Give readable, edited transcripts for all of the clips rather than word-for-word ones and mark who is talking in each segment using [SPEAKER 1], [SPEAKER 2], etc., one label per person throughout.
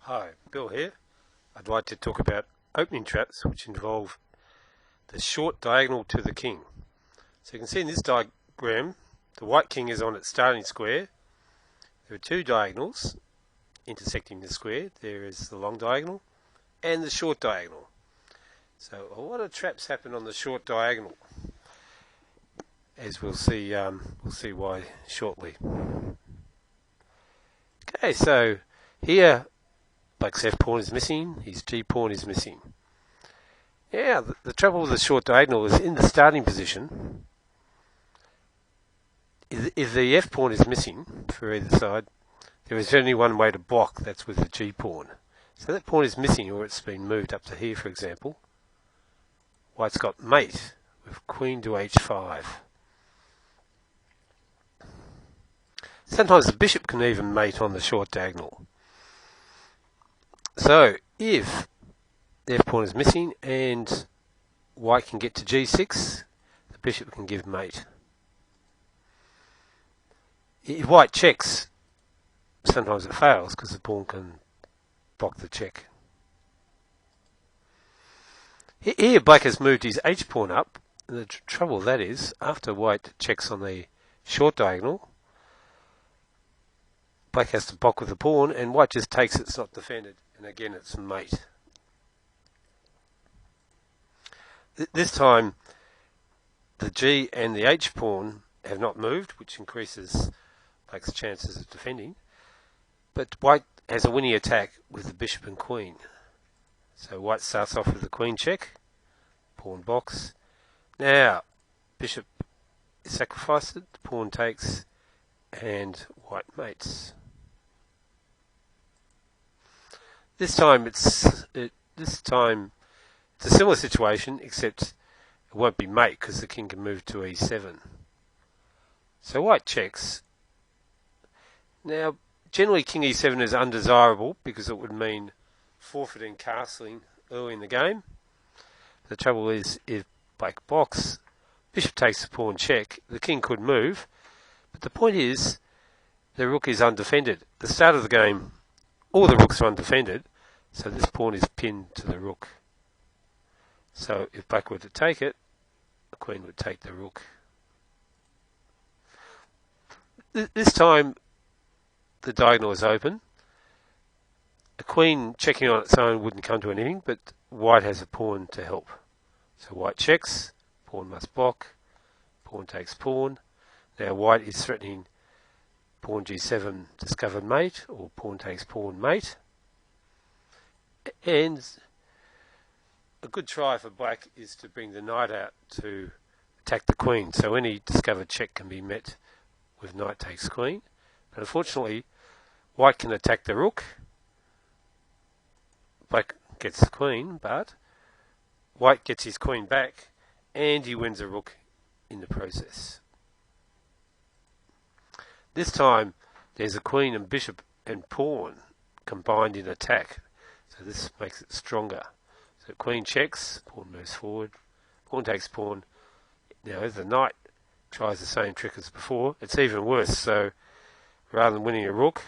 [SPEAKER 1] Hi, Bill here. I'd like to talk about opening traps which involve the short diagonal to the king. So you can see in this diagram, the white king is on its starting square. There are two diagonals intersecting the square. There is the long diagonal and the short diagonal. So a lot of traps happen on the short diagonal, as we'll see why shortly. Okay, so here Black's f pawn is missing, his g pawn is missing. Yeah, the trouble with the short diagonal is in the starting position, if the f pawn is missing for either side, there is only one way to block, that's with the g pawn. So that pawn is missing, or it's been moved up to here, for example. White's got mate with queen to h5. Sometimes the bishop can even mate on the short diagonal. So if the f pawn is missing and white can get to g6, the bishop can give mate. If white checks, sometimes it fails because the pawn can block the check. Here Black has moved his h pawn up. The trouble with that is, after white checks on the short diagonal, Black has to block with the pawn, and white just takes it, it's not defended, and again it's mate. This time the g and the h pawn have not moved, which increases Black's chances of defending, but white has a winning attack with the bishop and queen. So white starts off with the queen check, pawn box. Now bishop is sacrificed, the pawn takes, and white mates. This time it's a similar situation, except it won't be mate because the king can move to e7. So white checks. Now generally king e7 is undesirable because it would mean forfeiting castling early in the game. The trouble is, if Black blocks, bishop takes the pawn check, the king could move, but the point is the rook is undefended. At the start of the game, all the rooks are undefended, so this pawn is pinned to the rook. So if Black were to take it, the queen would take the rook. This time the diagonal is open. A queen checking on its own wouldn't come to anything, but white has a pawn to help. So white checks, pawn must block, pawn takes pawn. Now white is threatening pawn g7 discovered mate, or pawn takes pawn mate. And a good try for Black is to bring the knight out to attack the queen. So any discovered check can be met with knight takes queen. But unfortunately, white can attack the rook. Black gets the queen, but white gets his queen back, and he wins a rook in the process. This time, there's a queen and bishop and pawn combined in attack, so this makes it stronger. So queen checks, pawn moves forward, pawn takes pawn. Now if the knight tries the same trick as before, it's even worse. So rather than winning a rook,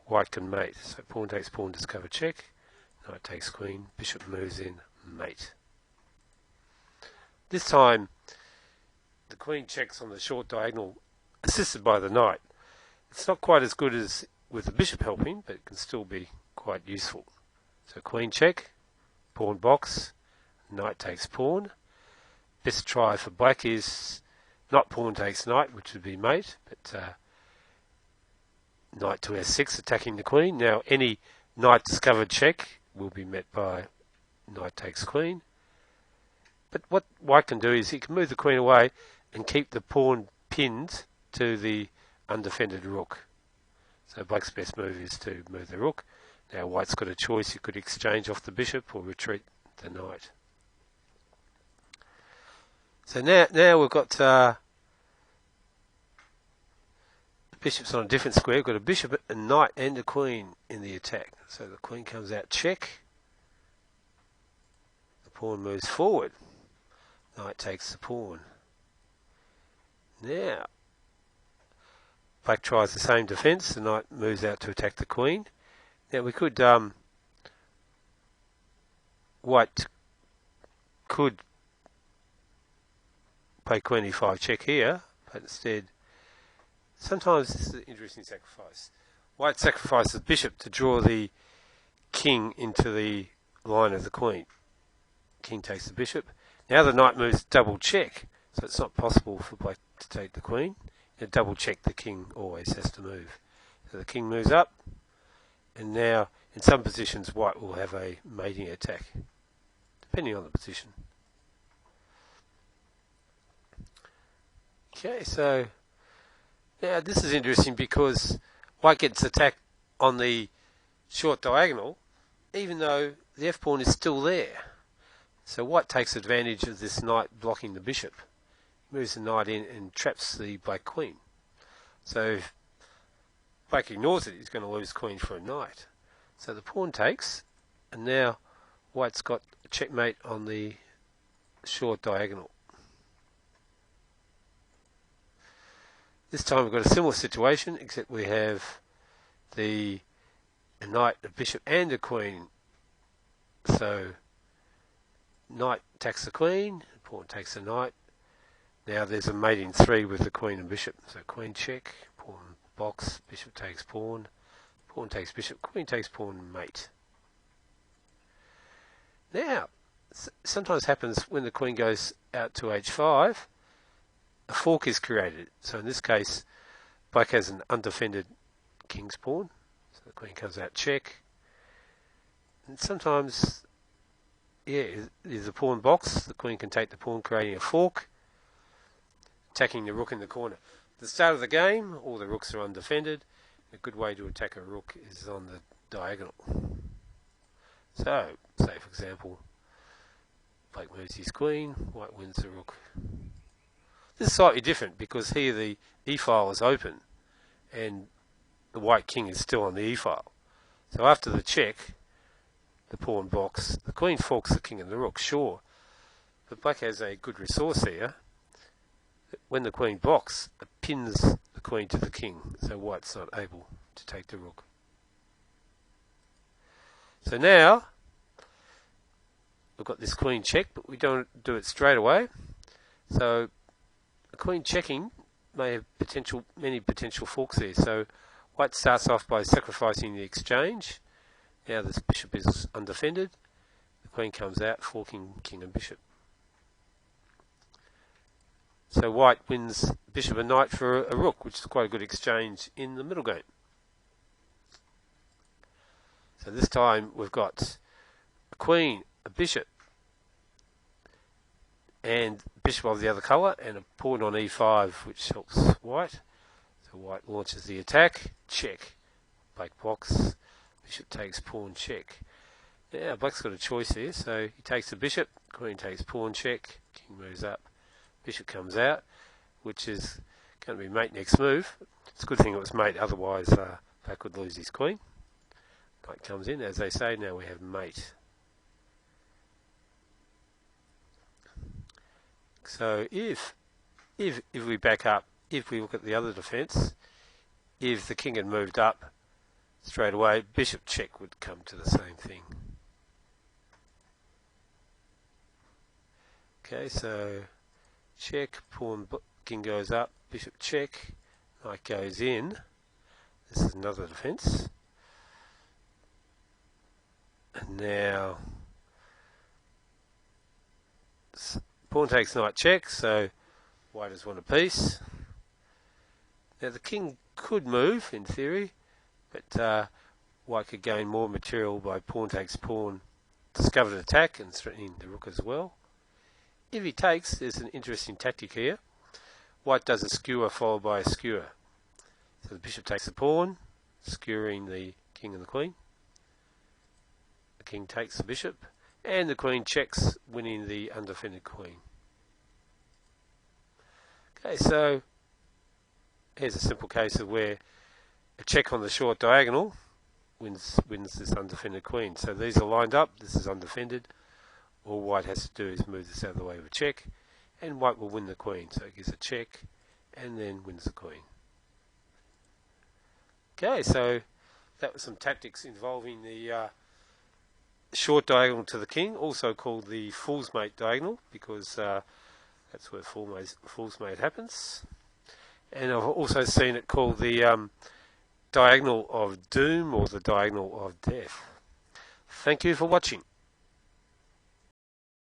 [SPEAKER 1] white can mate. So pawn takes pawn, discover check, knight takes queen, bishop moves in, mate. This time the queen checks on the short diagonal, assisted by the knight. It's not quite as good as with the bishop helping, but it can still be quite useful. So queen check, pawn box, knight takes pawn. Best try for Black is not pawn takes knight, which would be mate, but knight to s6 attacking the queen. Now any knight discovered check will be met by knight takes queen. But what white can do is he can move the queen away and keep the pawn pinned to the undefended rook. So Black's best move is to move the rook. Now white's got a choice, he could exchange off the bishop or retreat the knight. So now we've got the bishop's on a different square. We've got a bishop, a knight and a queen in the attack. So the queen comes out check. The pawn moves forward. Knight takes the pawn. Now Black tries the same defence. The knight moves out to attack the queen. Now we could white could play queen e5 check here, but instead, sometimes this is an interesting sacrifice. White sacrifices bishop to draw the king into the line of the queen. King takes the bishop. Now the knight moves double check, so it's not possible for black to take the queen. You double check, the king always has to move. So the king moves up, and now in some positions white will have a mating attack, depending on the position. Okay, so now this is interesting because white gets attacked on the short diagonal, even though the f-pawn is still there. So white takes advantage of this knight blocking the bishop, moves the knight in and traps the black queen. So if black ignores it, he's going to lose queen for a knight. So the pawn takes, and now white's got a checkmate on the short diagonal. This time we've got a similar situation, except we have a knight, a bishop and a queen. So knight attacks the queen, the pawn takes the knight. Now there's a mate in 3 with the queen and bishop. So queen check, pawn box, bishop takes pawn takes bishop, queen takes pawn, mate. Now, sometimes happens when the queen goes out to h5, a fork is created. So in this case, black has an undefended king's pawn. So the queen comes out check. And sometimes, there's a pawn box. The queen can take the pawn, creating a fork, attacking the rook in the corner. At the start of the game, all the rooks are undefended. A good way to attack a rook is on the diagonal. So, say for example, black moves his queen, white wins the rook. This is slightly different because here the e-file is open and the white king is still on the e-file. So after the check, the pawn box, the queen forks the king and the rook, sure. But black has a good resource here. When the queen blocks, it pins the queen to the king, so white's not able to take the rook. So now, we've got this queen check, but we don't do it straight away. So a queen checking may have many potential forks there. So white starts off by sacrificing the exchange. Now this bishop is undefended. The queen comes out, forking king and bishop. So white wins bishop and knight for a rook, which is quite a good exchange in the middle game. So this time we've got a queen, a bishop, and bishop of the other colour, and a pawn on e5, which helps white. So white launches the attack, check, black blocks, bishop takes pawn check. Now black's got a choice here, so he takes the bishop, queen takes pawn check, king moves up, bishop comes out, which is going to be mate next move. It's a good thing it was mate, otherwise black would lose his queen. Knight comes in, as they say, now we have mate. So if we back up, if we look at the other defence, if the king had moved up straight away, bishop check would come to the same thing. Okay, so check, pawn, king goes up, bishop check, knight goes in. This is another defence. And now pawn takes knight check, so white has won a piece. Now the king could move, in theory, but white could gain more material by pawn takes pawn, discovered attack, and threatening the rook as well. If he takes, there's an interesting tactic here. White does a skewer followed by a skewer. So the bishop takes the pawn, skewering the king and the queen. The king takes the bishop, and the queen checks, winning the undefended queen. Okay, so here's a simple case of where a check on the short diagonal wins this undefended queen. So these are lined up, this is undefended. All white has to do is move this out of the way with a check, and white will win the queen. So it gives a check, and then wins the queen. Okay, so that was some tactics involving the short diagonal to the king, also called the fool's mate diagonal, because that's where fool's mate happens. And I've also seen it called the diagonal of doom, or the diagonal of death. Thank you for watching.